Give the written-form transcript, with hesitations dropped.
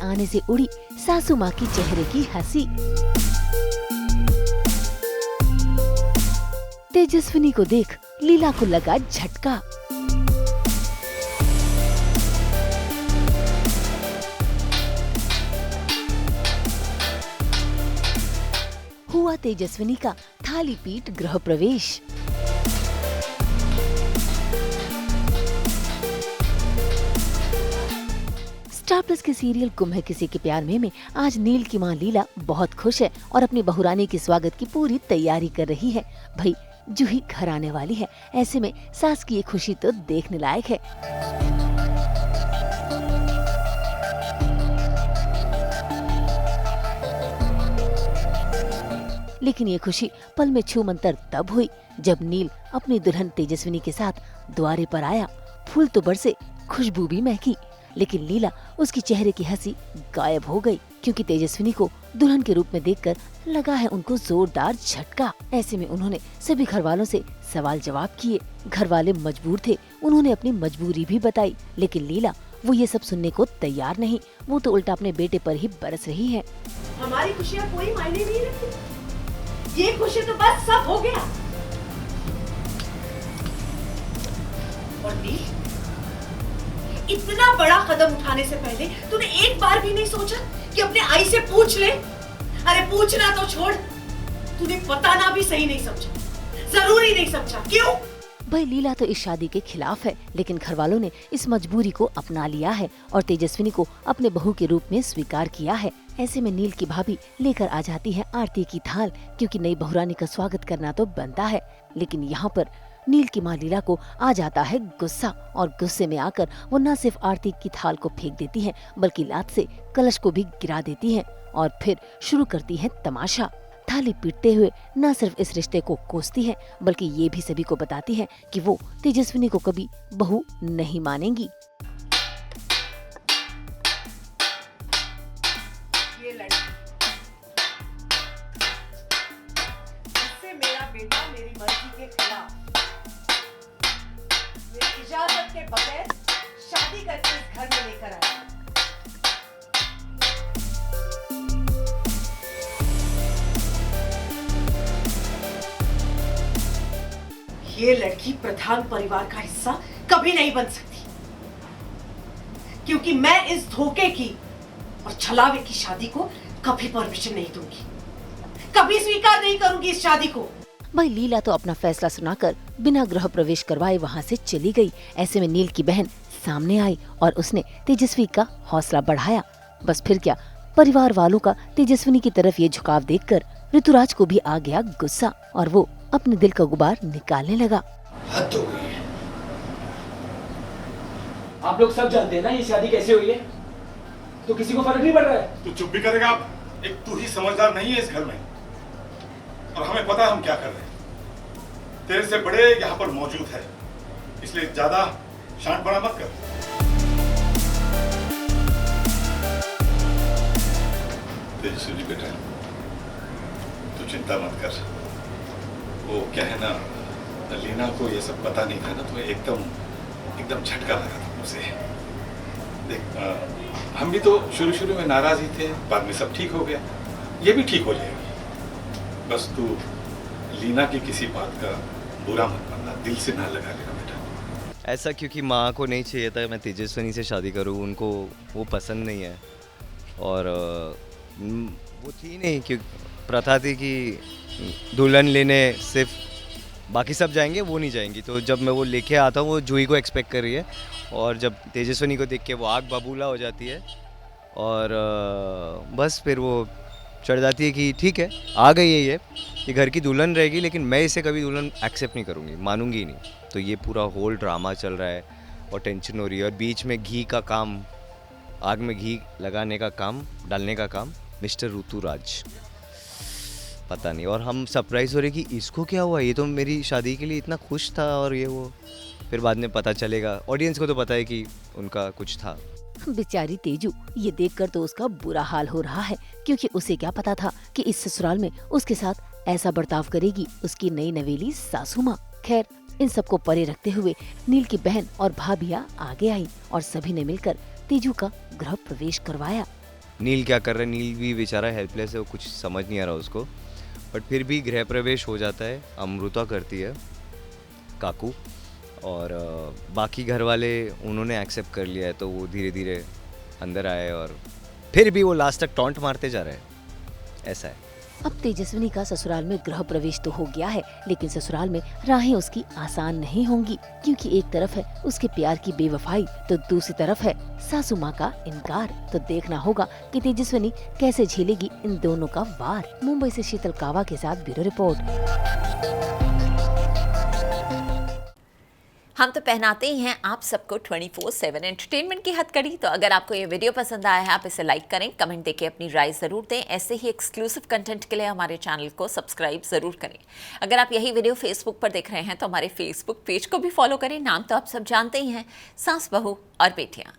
आने से उड़ी सासू माँ की चेहरे की हंसी। तेजस्विनी को देख लीला को लगा झटका। हुआ तेजस्विनी का थाली पीट गृह प्रवेश। स्टार प्लस के सीरियल गुम है किसी के प्यार में आज नील की मां लीला बहुत खुश है और अपनी बहुरानी के स्वागत की पूरी तैयारी कर रही है। भाई जूही घर आने वाली है, ऐसे में सास की ये खुशी तो देखने लायक है। लेकिन ये खुशी पल में छू मंतर तब हुई जब नील अपनी दुल्हन तेजस्विनी के साथ द्वारे पर आया। फूल तो बरसे, खुशबू भी महकी, लेकिन लीला उसकी चेहरे की हंसी गायब हो गई क्योंकि तेजस्विनी को दुल्हन के रूप में देखकर लगा है उनको जोरदार झटका। ऐसे में उन्होंने सभी घर वालों से सवाल जवाब किए। घर वाले मजबूर थे, उन्होंने अपनी मजबूरी भी बताई, लेकिन लीला वो ये सब सुनने को तैयार नहीं। वो तो उल्टा अपने बेटे पर ही बरस रही है। हमारी खुशियाँ कोई मायने नहीं रखती, ये खुशी तो बस सब हो गया। और नील, इतना बड़ा कदम उठाने से पहले तूने एक बार भी नहीं सोचा कि अपने आई से पूछ ले? अरे पूछना तो छोड़, तूने बताना भी सही नहीं समझा, जरूरी नहीं समझा। क्यों? भाई लीला तो इस शादी के खिलाफ है, लेकिन घर वालों ने इस मजबूरी को अपना लिया है और तेजस्विनी को अपने बहू के रूप में स्वीकार किया है। ऐसे में नील की भाभी लेकर आ जाती है आरती की थाल, क्योंकि नई बहुरानी का स्वागत करना तो बनता है। लेकिन यहाँ पर नील की मां लीला को आ जाता है गुस्सा और गुस्से में आकर वो न सिर्फ आरती की थाल को फेंक देती है बल्कि लात से कलश को भी गिरा देती है और फिर शुरू करती है तमाशा। थाली पीटते हुए न सिर्फ इस रिश्ते को कोसती है बल्कि ये भी सभी को बताती है कि वो तेजस्विनी को कभी बहू नहीं मानेंगी। ये लड़की, इससे मेरा बेटा मेरी मर्जी के खिलाफ, मेरी इजाजत के बगैर शादी करके इस घर में लेकर आया। ये लड़की प्रधान परिवार का हिस्सा कभी नहीं बन सकती, क्योंकि मैं इस धोखे की और छलावे की शादी को कभी परमिशन नहीं दूंगी, कभी स्वीकार नहीं करूंगी इस शादी को। भाई लीला तो अपना फैसला सुनाकर बिना गृह प्रवेश करवाए वहाँ से चली गई। ऐसे में नील की बहन सामने आई और उसने तेजस्वी का हौसला बढ़ाया। बस फिर क्या, परिवार वालों का तेजस्विनी की तरफ ये झुकाव देखकर ऋतुराज को भी आ गया गुस्सा और वो अपने दिल का गुबार निकालने लगा। हद हो गई है। आप लोग सब जानते हैं ना ये शादी कैसे हुई है, तो किसी को फर्क नहीं पड़ रहा है। तू चुप भी करेगा? आप एक तू ही समझदार नहीं है इस घर में, और हमें पता है हम क्या कर रहे हैं। तेरे से बड़े यहाँ पर मौजूद है, इसलिए ज्यादा शांतपना मत कर। तेजस्वी बेटा, तू चिंता मत कर। वो क्या है ना, लीना को ये सब पता नहीं था ना, तो एकदम झटका लगा था उसे। देख, हम भी तो शुरू में नाराज ही थे, बाद में सब ठीक हो गया, ये भी ठीक हो जाएगी। बस तू लीना की किसी बात का बुरा मत मानना, दिल से ना लगा लेना बेटा। ऐसा क्योंकि माँ को नहीं चाहिए था मैं तेजस्विनी से शादी करूँ, उनको वो पसंद नहीं है। और वो थी नहीं, क्योंकि प्रथा थी कि दुल्हन लेने सिर्फ बाकी सब जाएंगे, वो नहीं जाएंगी। तो जब मैं वो लेके आता हूँ, वो जूही को एक्सपेक्ट कर रही है, और जब तेजस्विनी को देख के वो आग बबूला हो जाती है और बस फिर वो चढ़ जाती है कि ठीक है, आ गई है ये घर की दुल्हन रहेगी, लेकिन मैं इसे कभी दुल्हन एक्सेप्ट नहीं करूँगी, मानूंगी ही नहीं। तो ये पूरा होल ड्रामा चल रहा है और टेंशन हो रही है, और बीच में घी का काम, आग में घी लगाने का काम, डालने का काम मिस्टर ऋतुराज, पता नहीं। और हम सरप्राइज हो रहे कि इसको क्या हुआ, ये तो मेरी शादी के लिए इतना खुश था और ये वो, फिर बाद में पता चलेगा। ऑडियंस को तो पता है कि उनका कुछ था। बेचारी तेजू, ये देखकर तो उसका बुरा हाल हो रहा है, क्योंकि उसे क्या पता था कि इस ससुराल में उसके साथ ऐसा बर्ताव करेगी उसकी नई नवेली सासू माँ। खैर, इन सबको परे रखते हुए नील की बहन और भाभियाँ आगे आई और सभी ने मिलकर तेजू का गृह प्रवेश करवाया। नील क्या कर रहा है, नील भी बेचारा हेल्पलेस है, वो कुछ समझ नहीं आ रहा उसको। बट फिर भी गृह प्रवेश हो जाता है, अमृता करती है काकू, और बाकी घर वाले उन्होंने एक्सेप्ट कर लिया है, तो वो धीरे धीरे अंदर आए और फिर भी वो लास्ट तक टॉन्ट मारते जा रहे हैं, ऐसा है। अब तेजस्विनी का ससुराल में गृह प्रवेश तो हो गया है, लेकिन ससुराल में राहें उसकी आसान नहीं होंगी, क्योंकि एक तरफ है उसके प्यार की बेवफाई, तो दूसरी तरफ है सासू माँ का इनकार। तो देखना होगा कि तेजस्विनी कैसे झेलेगी इन दोनों का वार। मुंबई से शीतल कावा के साथ ब्यूरो रिपोर्ट। हम तो पहनाते ही हैं आप सबको 24/7 एंटरटेनमेंट की हथकड़ी। तो अगर आपको ये वीडियो पसंद आया है, आप इसे लाइक करें, कमेंट देके अपनी राय ज़रूर दें। ऐसे ही एक्सक्लूसिव कंटेंट के लिए हमारे चैनल को सब्सक्राइब ज़रूर करें। अगर आप यही वीडियो फेसबुक पर देख रहे हैं तो हमारे फेसबुक पेज को भी फॉलो करें। नाम तो आप सब जानते ही हैं, सास बहू और बेटियाँ।